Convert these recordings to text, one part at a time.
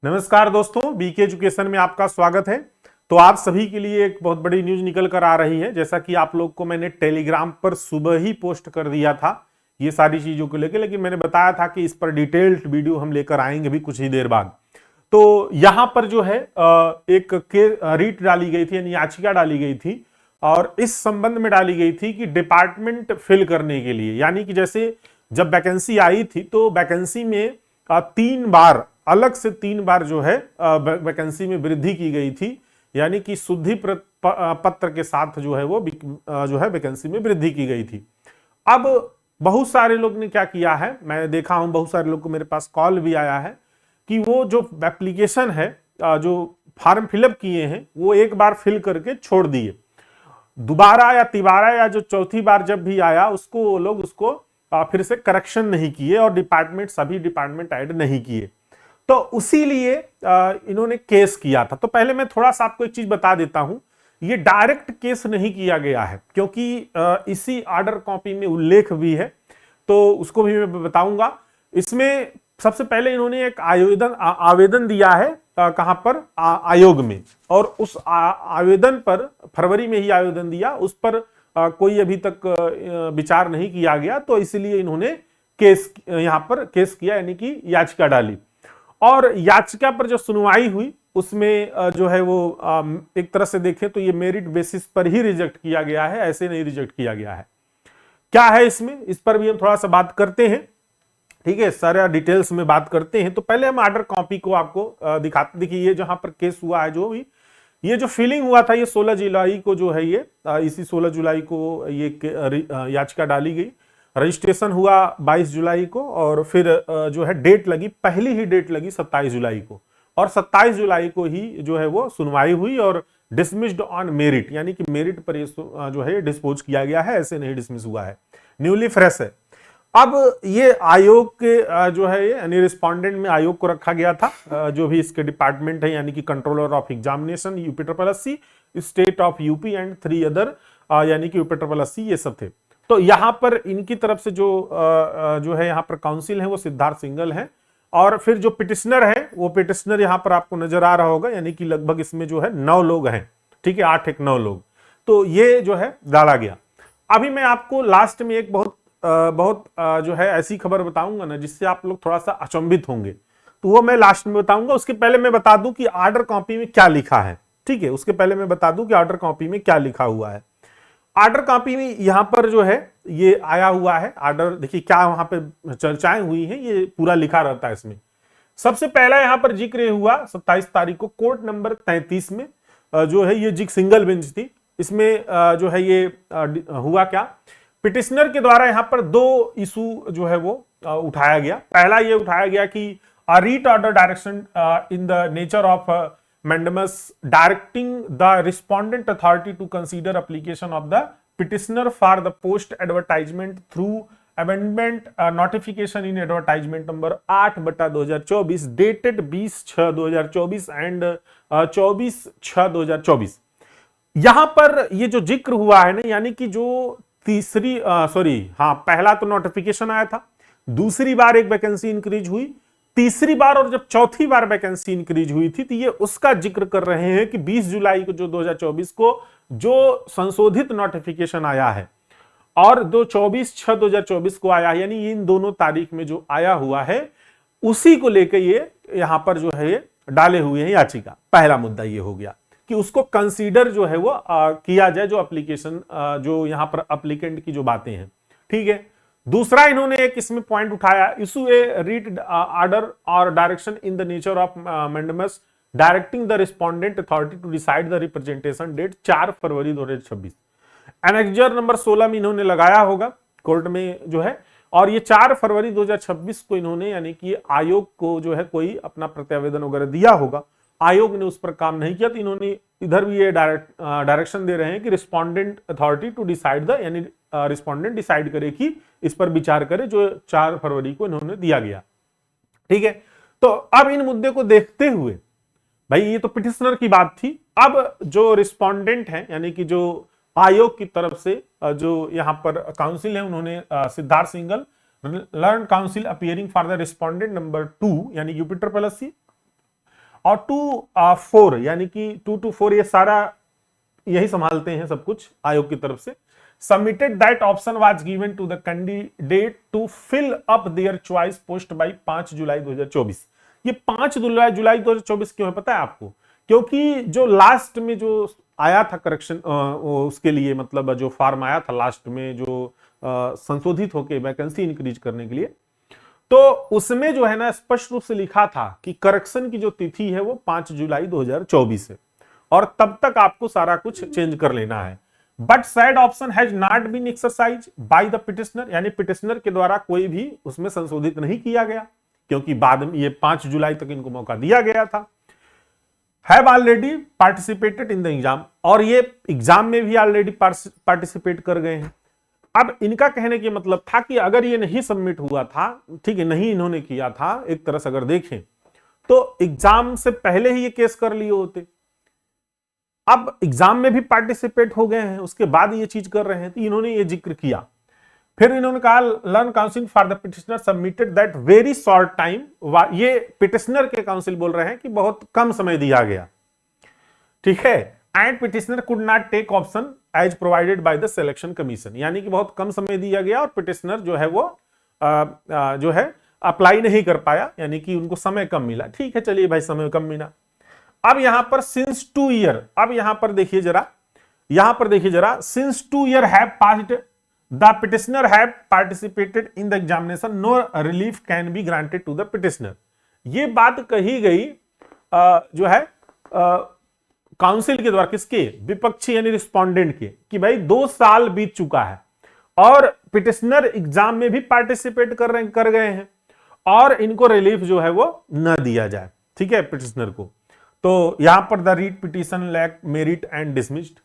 नमस्कार दोस्तों, BK education में आपका स्वागत है। तो आप सभी के लिए एक बहुत बड़ी न्यूज निकल कर आ रही है। जैसा कि आप लोग को मैंने टेलीग्राम पर सुबह ही पोस्ट कर दिया था ये सारी चीजों को लेकर, लेकिन मैंने बताया था कि इस पर डिटेल्ड वीडियो हम लेकर आएंगे भी कुछ ही देर बाद। तो यहां पर जो है एक रीट डाली गई थी, यानी याचिका डाली गई थी, और इस संबंध में डाली गई थी कि डिपार्टमेंट फिल करने के लिए, यानी कि जैसे जब वैकेंसी आई थी तो वैकेंसी में 3 बार अलग से 3 बार जो है वैकेंसी में वृद्धि की गई थी, यानी कि शुद्धि पत्र के साथ जो है वो जो है वैकेंसी में वृद्धि की गई थी। अब बहुत सारे लोग ने क्या किया है, मैं देखा हूं बहुत सारे लोग को मेरे पास कॉल भी आया है कि वो जो एप्लीकेशन है, जो फॉर्म फिलअप किए हैं, वो एक बार फिल करके छोड़ दिए। दोबारा या तिबारा या जो चौथी बार जब भी आया उसको वो लोग उसको फिर से करेक्शन नहीं किए और सभी डिपार्टमेंट ऐड नहीं किए। तो उसी लिए इन्होंने केस किया था। तो पहले मैं थोड़ा सा आपको एक चीज बता देता हूं, ये डायरेक्ट केस नहीं किया गया है, क्योंकि इसी ऑर्डर कॉपी में उल्लेख भी है, तो उसको भी मैं बताऊंगा। इसमें सबसे पहले इन्होंने एक आवेदन दिया है, कहां पर, आयोग में, और उस आवेदन पर फरवरी में ही आवेदन दिया, उस पर कोई अभी तक विचार नहीं किया गया, तो इसलिए इन्होंने केस यहां पर केस किया, यानी कि याचिका डाली। और याचिका पर जो सुनवाई हुई उसमें जो है वो एक तरह से देखें तो ये मेरिट बेसिस पर ही रिजेक्ट किया गया है, ऐसे नहीं रिजेक्ट किया गया है। क्या है इसमें, इस पर भी हम थोड़ा सा बात करते हैं, ठीक है, सारा डिटेल्स में बात करते हैं। तो पहले हम ऑर्डर कॉपी को आपको दिखाते। देखिए ये जहां पर केस हुआ है, जो भी ये जो फिलिंग हुआ था, ये 16 जुलाई को जो है ये इसी 16 जुलाई को ये याचिका डाली गई। रजिस्ट्रेशन हुआ 22 जुलाई को, और फिर जो है डेट लगी, पहली ही डेट लगी 27 जुलाई को, और 27 जुलाई को ही जो है वो सुनवाई हुई और डिसमिस्ड ऑन मेरिट, यानी कि मेरिट पर ये जो है डिस्पोज किया गया है, ऐसे नहीं डिसमिस हुआ है, न्यूली फ्रेश है। अब ये आयोग के जो है यानी रिस्पोंडेंट में आयोग को रखा गया था, जो भी इसके डिपार्टमेंट है, यानी कि controller of examination UP SSC, state of UP and 3 other, यानी कि यूपी SSC, ये सब थे। तो यहां पर इनकी तरफ से जो है यहाँ पर काउंसिल है वो सिद्धार्थ सिंघल है, और फिर जो पिटिशनर है वो पिटिशनर यहाँ पर आपको नजर आ रहा होगा, यानी कि लगभग इसमें जो है 9 लोग हैं, ठीक है, 8 एक 9 लोग। तो ये जो है डाला गया। अभी मैं आपको लास्ट में एक बहुत जो है ऐसी खबर बताऊंगा ना, जिससे आप लोग थोड़ा सा अचंभित होंगे, तो वो मैं लास्ट में बताऊंगा। उसके पहले मैं बता दूं कि ऑर्डर कॉपी में क्या लिखा है, ठीक है, उसके पहले मैं बता दूं कि ऑर्डर कॉपी में क्या लिखा हुआ है। ऑर्डर कॉपी में यहां पर जो है ये आया हुआ है ऑर्डर, देखिए क्या वहां पे चर्चाएं हुई हैं, ये पूरा लिखा रहता है इसमें। सबसे पहला यहां पर जिक्र हुआ 27 तारीख को कोर्ट नंबर 33 में, जो है ये सिंगल बेंच थी। इसमें जो है ये हुआ क्या, पिटिशनर के द्वारा यहां पर 2 इशू जो है वो उठाया गया। पहला ये उठाया गया कि writ order direction in the nature of mandamus directing the respondent authority to consider application of the petitioner for the post advertisement through amendment notification in advertisement number 8/2024 dated 20/6/2024 and 24/6/2024। यहां पर ये जो जिक्र हुआ है ना, यानी कि जो पहला तो नोटिफिकेशन आया था, दूसरी बार एक वैकेंसी इंक्रीज हुई, तीसरी बार और जब चौथी बार वैकेंसी इंक्रीज हुई थी, तो ये उसका जिक्र कर रहे हैं कि 20 जुलाई को जो 2024 को जो संशोधित नोटिफिकेशन आया है और 24/6/2024 को आया है, यानी इन दोनों तारीख में जो आया हुआ है उसी को लेकर ये यहां पर जो है ये डाले हुए हैं याचिका। पहला मुद्दा ये हो गया कि उसको कंसीडर जो है वो किया जाए, जो एप्लीकेशन जो यहां पर एप्लीकेंट की जो बातें हैं, ठीक है। दूसरा इन्होंने एक इसमें पॉइंट उठाया, issue a writ order or direction in the nature of mandamus directing the respondent authority to decide the representation date 4 February 2026। Annexure number 16 में इन्होंने लगाया होगा कोर्ट में जो है, और ये 4 फरवरी 2026 को इन्होंने, यानी कि आयोग को जो है कोई अपना प्रत्यावेदन वगैरह दिया होगा, आयोग ने उस पर काम नहीं किया, तो इन्होंने इधर भी ये डायरेक्शन दे रहे हैं कि respondent authority to decide the, यानी रिस्पोंडेंट डिसाइड करे कि इस पर विचार करे, जो 4 फरवरी को इन्होंने दिया गया, ठीक है। तो अब इन मुद्दे को देखते हुए, भाई ये तो पिटिशनर की बात थी, अब जो रिस्पोंडेंट है, यानी कि जो आयोग की तरफ से जो यहां पर काउंसिल है, उन्होंने Siddharth Singhal, learn council appearing for the respondent number 2, यानी यूपी SSC, और 2-4 यानी कि 2-4 ये सारा यही संभालते हैं सब कुछ आयोग की तरफ से। Submitted that option was given to the candidate to fill up their choice post by 5 July 2024। ये 5 जुलाई 2024 क्यों है पता है आपको? क्योंकि जो लास्ट में जो आया था करेक्शन उसके लिए, मतलब जो फॉर्म आया था लास्ट में जो संशोधित होकर वैकेंसी इंक्रीज करने के लिए, तो उसमें जो है ना स्पष्ट रूप से लिखा था कि करेक्शन की जो तिथि है वो 5 जुलाई 2024 है और तब तक आपको सारा कुछ चेंज कर लेना है। But said option has not been exercise by the petitioner, यानी पिटिशनर के द्वारा कोई भी उसमें संशोधित नहीं किया गया क्योंकि बाद में ये 5 जुलाई तक इनको मौका दिया गया था। Have already participated in the exam, और ये एग्जाम में भी ऑलरेडी पार्टिसिपेट कर गए हैं। अब इनका कहने की मतलब था कि अगर ये नहीं सबमिट हुआ था, ठीक है, नहीं इन्होंने किया था, एक तरह से अगर देखें तो एग्जाम से पहले ही ये केस कर लिए होते। अब एग्जाम में भी पार्टिसिपेट हो गए हैं, उसके बाद ये चीज कर रहे हैं, तो इन्होंने ये जिक्र किया। फिर इन्होंने कहा learn council for the petitioner submitted that very short time, ये पिटिशनर के काउंसिल बोल रहे हैं कि बहुत कम समय दिया गया, ठीक है। And petitioner could not take option as provided by the selection commission, यानी कि बहुत कम समय दिया गया और पिटिशनर जो है वो जो है अप्लाई नहीं कर पाया, यानी कि उनको समय कम मिला। ठीक है, चलिए भाई, समय कम मिला। अब यहां पर सिंस 2 ईयर, अब यहां पर देखिए जरा, since 2 year have passed the petitioner have participated in the examination, no relief can be granted to the petitioner. ये बात कही गई जो है काउंसिल के द्वारा, किसके? विपक्षी यानी रिस्पोंडेंट के, कि भाई 2 साल बीत चुका है और पिटिशनर एग्जाम में भी पार्टिसिपेट कर गए हैं और इनको रिलीफ जो है वो न दिया जाए, ठीक है, पिटिशनर को। तो यहां पर the writ petition lack merit and dismissed.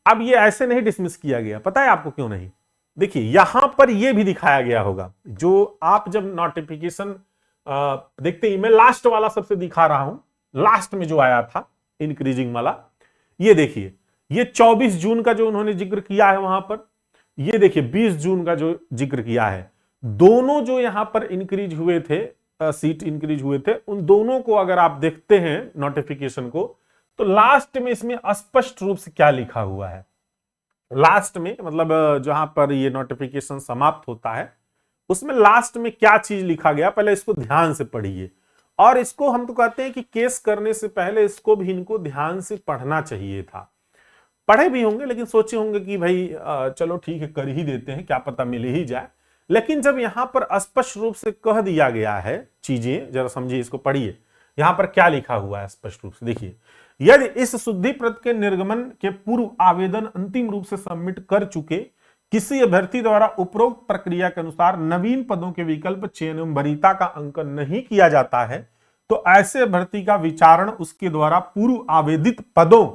अब ये ऐसे नहीं डिसमिस किया गया, पता है आपको क्यों नहीं? देखिए यहां पर ये भी दिखाया गया होगा, जो आप जब नोटिफिकेशन देखते ही, मैं लास्ट वाला सबसे दिखा रहा हूं, लास्ट में जो आया था इंक्रीजिंग वाला, ये देखिए, ये 24 जून का जो उन्होंने जिक्र किया है वहां पर, ये देखिए 20 जून का जो जिक्र किया है, दोनों जो यहां पर इंक्रीज हुए थे, सीट इंक्रीज हुए थे, उन दोनों को अगर आप देखते हैं नोटिफिकेशन को, तो लास्ट में इसमें स्पष्ट रूप से क्या लिखा हुआ है, लास्ट में मतलब जहां पर ये नोटिफिकेशन समाप्त होता है उसमें लास्ट में क्या चीज लिखा गया, पहले इसको ध्यान से पढ़िए। और इसको हम तो कहते हैं कि केस करने से पहले इसको भी इनको ध्यान से पढ़ना चाहिए था। पढ़े भी होंगे लेकिन सोचे होंगे कि भाई चलो ठीक है, कर ही देते हैं, क्या पता मिल ही जाए। लेकिन जब यहां पर स्पष्ट रूप से कह दिया गया है चीजें, जरा समझिए, इसको पढ़िए, यहां पर क्या लिखा हुआ है स्पष्ट रूप से देखिए। यदि इस शुद्धि पत्र के निर्गमन के पूर्व आवेदन अंतिम रूप से सबमिट कर चुके किसी अभ्यर्थी द्वारा उपरोक्त प्रक्रिया के अनुसार नवीन पदों के विकल्प चयन एवं वरीयता का अंकन नहीं किया जाता है, तो ऐसे अभ्यर्थी का विचारण उसके द्वारा पूर्व आवेदित पदों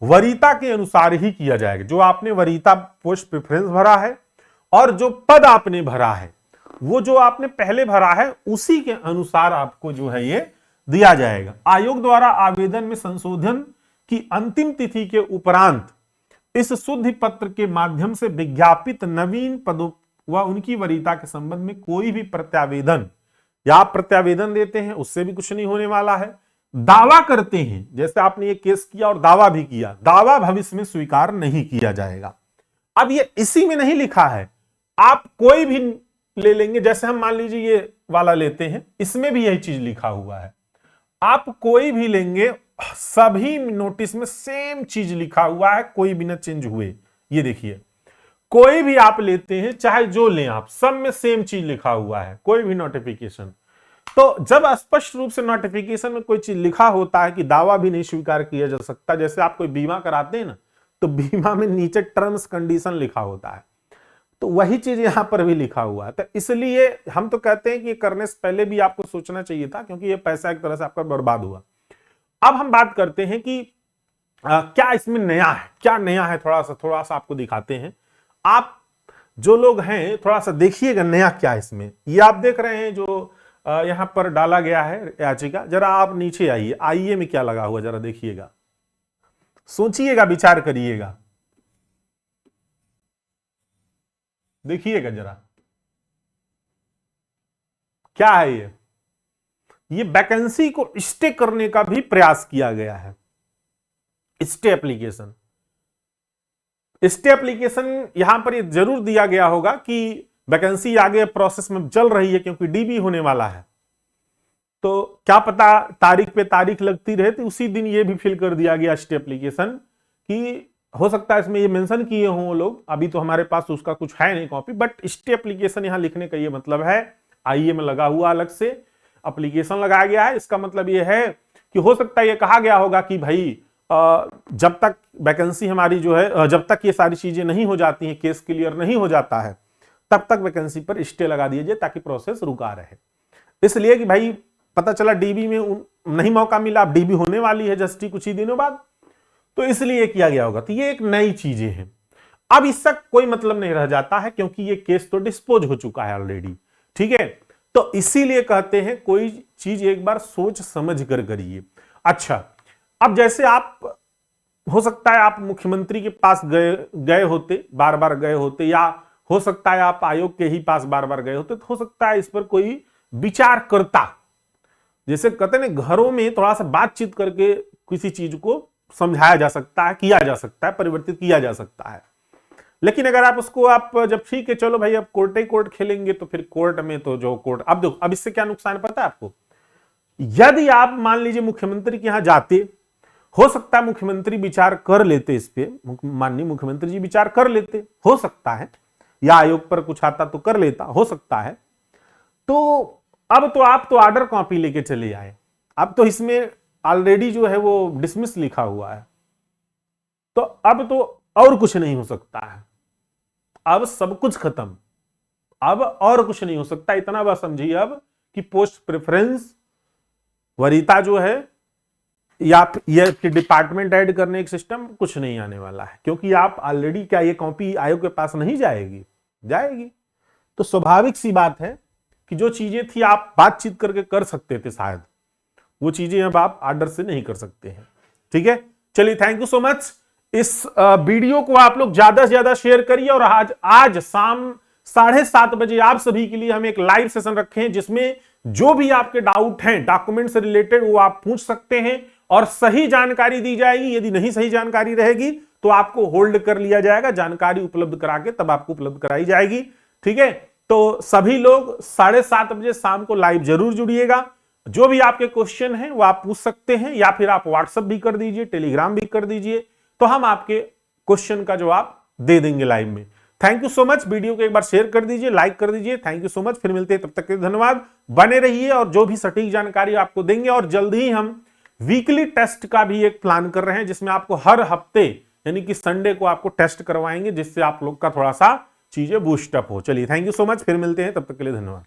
वरीयता के अनुसार ही किया जाएगा। जो आपने वरीयता पोस्ट प्रेफरेंस भरा है और जो पद आपने भरा है, वो जो आपने पहले भरा है उसी के अनुसार आपको जो है ये दिया जाएगा। आयोग द्वारा आवेदन में संशोधन की अंतिम तिथि के उपरांत इस शुद्धि पत्र के माध्यम से विज्ञापित नवीन पदों व उनकी वरीयता के संबंध में कोई भी प्रत्यावेदन या आप प्रत्यावेदन देते हैं उससे भी कुछ नहीं होने वाला है। दावा करते हैं, जैसे आपने ये केस किया और दावा भी किया, दावा भविष्य में स्वीकार नहीं किया जाएगा। अब ये इसी में नहीं लिखा है, आप कोई भी ले लेंगे, जैसे हम मान लीजिए ये वाला लेते हैं, इसमें भी यही चीज लिखा हुआ है। आप कोई भी लेंगे, सभी नोटिस में सेम चीज लिखा हुआ है, कोई भी ना चेंज हुए। ये देखिए, कोई भी आप लेते हैं, चाहे जो लें आप, सब में सेम चीज लिखा हुआ है, कोई भी नोटिफिकेशन। तो जब स्पष्ट रूप से नोटिफिकेशन में कोई चीज लिखा होता है कि दावा भी नहीं स्वीकार किया जा सकता, जैसे आप कोई बीमा कराते हैं ना, तो बीमा में नीचे टर्म्स कंडीशन लिखा होता है, तो वही चीज यहां पर भी लिखा हुआ है। तो इसलिए हम तो कहते हैं कि करने से पहले भी आपको सोचना चाहिए था, क्योंकि ये पैसा एक तरह से आपका बर्बाद हुआ। अब हम बात करते हैं कि क्या इसमें नया है, क्या नया है, थोड़ा सा आपको दिखाते हैं। आप जो लोग हैं थोड़ा सा देखिएगा नया क्या है इसमें। ये आप देख रहे हैं जो यहां पर डाला गया है याचिका, जरा आप नीचे आइए, आइए में क्या लगा हुआ जरा देखिएगा, सोचिएगा, विचार करिएगा, देखिएगा जरा क्या है ये। ये वैकेंसी को स्टे करने का भी प्रयास किया गया है। स्टे एप्लीकेशन यहां पर ये जरूर दिया गया होगा कि वैकेंसी आगे प्रोसेस में चल रही है, क्योंकि डीबी होने वाला है, तो क्या पता तारीख पे तारीख लगती रहे, तो उसी दिन ये भी फिल कर दिया गया स्टे एप्लीकेशन कि हो सकता है इसमें ये मेंशन किए हों वो लोग, अभी तो हमारे पास उसका कुछ है नहीं कॉपी, बट स्टे एप्लीकेशन यहां लिखने का ये मतलब है, आईए में लगा हुआ अलग से एप्लीकेशन लगाया गया है। इसका मतलब ये है कि हो सकता है ये कहा गया होगा कि भाई जब तक वैकेंसी हमारी जो है, जब तक ये सारी चीजें नहीं हो जाती हैं, केस क्लियर नहीं हो जाता है, तब तक वैकेंसी पर स्टे लगा दिया जाए ताकि प्रोसेस रुका रहे। इसलिए कि भाई पता चला डीबी में नहीं मौका मिला, अब डीबी होने वाली है जस्ट कुछ ही दिनों बाद, तो इसलिए किया गया होगा। तो ये एक नई चीजें हैं। अब इससे कोई मतलब नहीं रह जाता है, क्योंकि ये केस तो डिस्पोज हो चुका है ऑलरेडी, ठीक है। तो इसीलिए कहते हैं कोई चीज एक बार सोच समझ कर करिए। अच्छा, अब जैसे आप, हो सकता है आप मुख्यमंत्री के पास गए होते, बार बार गए होते, या हो सकता है आप आयोग के ही पास बार बार गए होते, तो हो सकता है इस पर कोई विचार करता, जैसे कहते हैं घरों में थोड़ा सा बातचीत करके किसी चीज को समझाया जा सकता है, किया जा सकता है, परिवर्तित किया जा सकता है। लेकिन अगर आप उसको आप जब ठीक है चलो भाई अब कोर्ट ही कोर्ट खेलेंगे, तो फिर कोर्ट में तो जो कोर्ट, अब देखो अब इससे क्या नुकसान पता है आपको, यदि आप मान लीजिए मुख्यमंत्री के यहां जाते, हो सकता है मुख्यमंत्री विचार कर लेते इस पे, माननीय मुख्यमंत्री जी विचार कर लेते, हो सकता है, या आयोग पर कुछ आता तो कर लेता, हो सकता है। तो अब तो आप तो ऑर्डर कॉपी लेके चले आए, अब तो इसमें ऑलरेडी जो है वो डिसमिस लिखा हुआ है, तो अब तो और कुछ नहीं हो सकता है, अब सब कुछ खत्म, अब और कुछ नहीं हो सकता। इतना बस समझिए अब कि पोस्ट प्रेफरेंस वरीयता जो है या ये डिपार्टमेंट ऐड करने एक सिस्टम कुछ नहीं आने वाला है, क्योंकि आप ऑलरेडी, क्या ये कॉपी आयोग के पास नहीं जाएगी? जाएगी। तो स्वाभाविक सी बात है कि जो चीजें थी आप बातचीत करके कर सकते थे शायद, वो चीजें अब आप ऑर्डर से नहीं कर सकते हैं। ठीक है, चलिए थैंक यू सो मच। इस वीडियो को आप लोग ज्यादा से ज्यादा शेयर करिए, और आज शाम 7:30 बजे आप सभी के लिए हम एक लाइव सेशन रखे हैं, जिसमें जो भी आपके डाउट हैं डॉक्यूमेंट से रिलेटेड वो आप पूछ सकते हैं और सही जानकारी दी जाएगी। यदि नहीं सही जानकारी रहेगी तो आपको होल्ड कर लिया जाएगा, जानकारी उपलब्ध करा के तब आपको उपलब्ध कराई जाएगी। ठीक है, तो सभी लोग 7:30 बजे शाम को लाइव जरूर जुड़िएगा। जो भी आपके क्वेश्चन हैं वो आप पूछ सकते हैं, या फिर आप व्हाट्सएप भी कर दीजिए, टेलीग्राम भी कर दीजिए, तो हम आपके क्वेश्चन का जवाब दे देंगे लाइव में। Thank you so much. Video को एक बार शेयर कर दीजिए, लाइक कर दीजिए। Thank you so much. फिर मिलते हैं, तब तक के धन्यवाद। बने रहिए और जो भी सटीक जानकारी आपको देंगे। और जल्द ही हम वीकली टेस्ट का भी एक प्लान कर रहे हैं, जिसमें आपको हर हफ्ते यानी कि संडे को आपको टेस्ट करवाएंगे, जिससे आप लोग का थोड़ा सा चीजें बूस्टअप हो। चलिए थैंक यू सो मच। फिर मिलते हैं, तब तक के लिए धन्यवाद।